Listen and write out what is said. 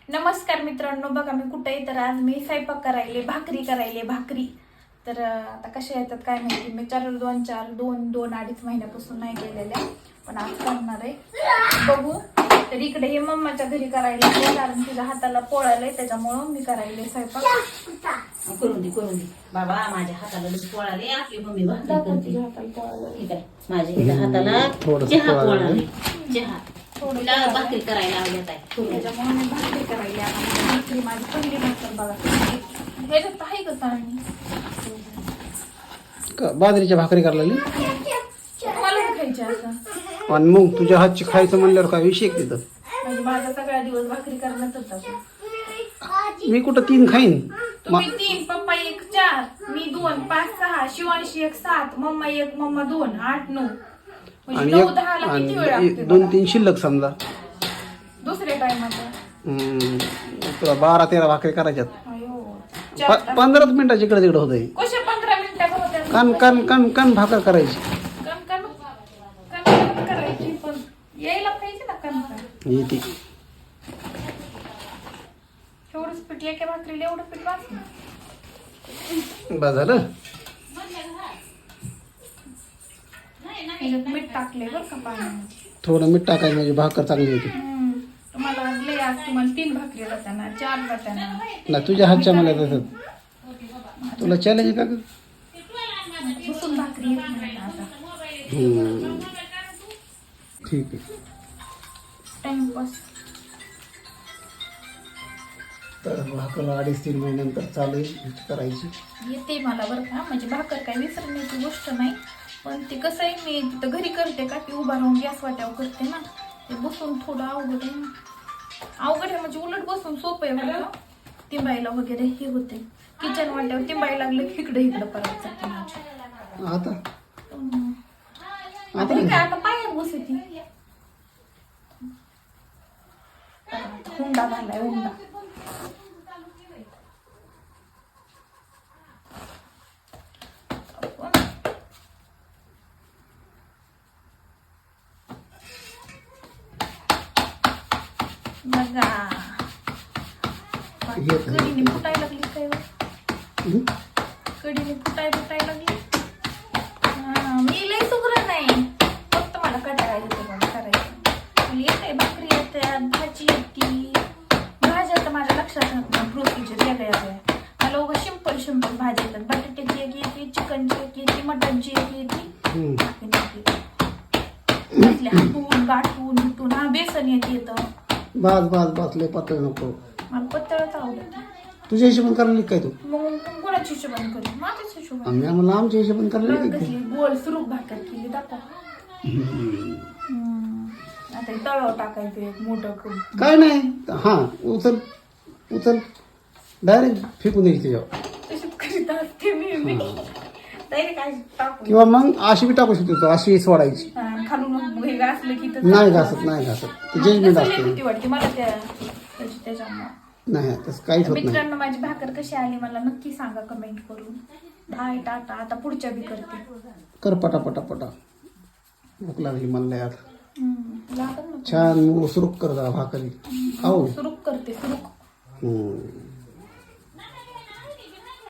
नमस्कार मित्रांनो, बघा मी कुठे आहे तर आज मी स्वयंपाक करायले, भाकरी. तर आता कशा येतात काय माहिती. मी 2-2.5 महिन्यापासून नाही केलेले, पण आज करणार आहे. बघू. तर इकडे हे मम्माच्या घरी करायला, कारण तिच्या हाताला पोळायला त्याच्यामुळं मी करायले स्वयंपाक. करून दे बाबा, माझ्या हाताला पोळाले. आपली मम्मी भाकरी करते. ठीक आहे, माझ्या हाताला चहा पोळाले. चहा तुला भाकरी करायला आवडत आहे, त्याच्यामुळे मी भाकरी करायला. भाकरी माझी पहिली भाकर बघा. ह्याच्यात आहे का चालणी? बाजरीच्या भाकरी करायला मला खायची असं. आणि मग तुझ्या हातची खायचं म्हणल्यावर काय विषय तिथं. म्हणजे माझा सगळा दिवस भाकरी करण्यात होता. मी कुठं 3 खाईन. तुम्ही 3, पप्पा 1, 4, मी 2, 5, 6, शिवांशी 1, 7, मम्मा 1, मम्मा 2, 8, 9. म्हणजे आणि 9-10 ला किती वेळ लागते? 2-3 शिल्लक समजा. दुसऱ्या टायमाचा तुला 12-13 भाकरी करायच्यात. 15 मिनिटाची इकडे तिकडे होतंय. कशा 15 मिनिटात होत्या? कण भाकर करायची. कण करायची, पण यायला पाहिजे ना कण. येते एवढंच पीठ एका भाकरीला एवढं पीठ वाचलं. बस झालं. मीठ टाकले बरं का पाण्यामध्ये. थोडं मीठ टाकायचं म्हणजे भाकर चांगली होती. तुम्हाला आज तुम्हाला 3 भाकरी जाताना 4 जाताना. ना तुझ्या हातच्या मला तसं. तुला चॅलेंज का ग? बसून भाकरी येत नाही आता. ठीक आहे. टाइमपास. तर भाकर 2.5-3 महिन्यानंतर चालू करायची. येते मला बरं का, म्हणजे भाकर काय विसरण्याची गोष्ट नाही. पण ते कसं आहे, मी तिथं घरी करते का, ती उभा राहून गॅस वाट्यावर करते ना, ते बसून थोडं अवघड आहे. अवघड आहे म्हणजे उलट बसून सोपं आहे बरं का. तिंबायला वगैरे हे होते. किचन वाट्यावर तिंबायला लागलं की इकडं करायचं. आता आता हे काय, आता पायात बसती. हुंडा झालाय हुंडा. बघा कडीने फुटायला लागली काय? कडीने फुटायला लागली. मी लय सुगरण नाही, फक्त मला कंटाळा येते मला करायचं. मला येते, भाकरी येते, भाजी येते. भाज्या तर माझ्या लक्षात राहत नाही, प्रोसिजर वेगळ्या. मला उगा सिंपल भाजी येतात. बटाट्याची एक येते, चिकनची एक येते, मटनची एक येते, हातून गाठून बिटून. बेसन एक येतं. बस लय पातळ नको. मला पत्तळच आवडत. तुझ्या हिशोबाने करायला काय तू? मग कोणाची हिशोबाने करू? माझ्याच हिशोबाने. आम्हाला आमच्या हिशोबाने करायला कसली गोल सुरूप भाकर केली दाखव. आता तळाव टाकायचं एक मोठं करून. काय नाही. हा उचल डायरेक्ट फेकून द्यायची त्याच्यावर. तशीच करीत असते मी. डायरेक्ट काय टाकू किंवा मग अशी बी टाकू शकतो, अशी सोडायची. खालून हे घासलं की नाही घासत जजमेंट असते. भीती वाटते मला त्याच्यामुळे. नाही तसं काहीच होत नाही. मित्रांनो, माझी भाकर कशी आली मला नक्की सांगा कमेंट करून. बाय टाटा. आता पुढच्या बी करते. कर पटापटा भूक लागली मला यार. लागल ना. छान सुरूक कर जा भाकरी. सुरूक करते.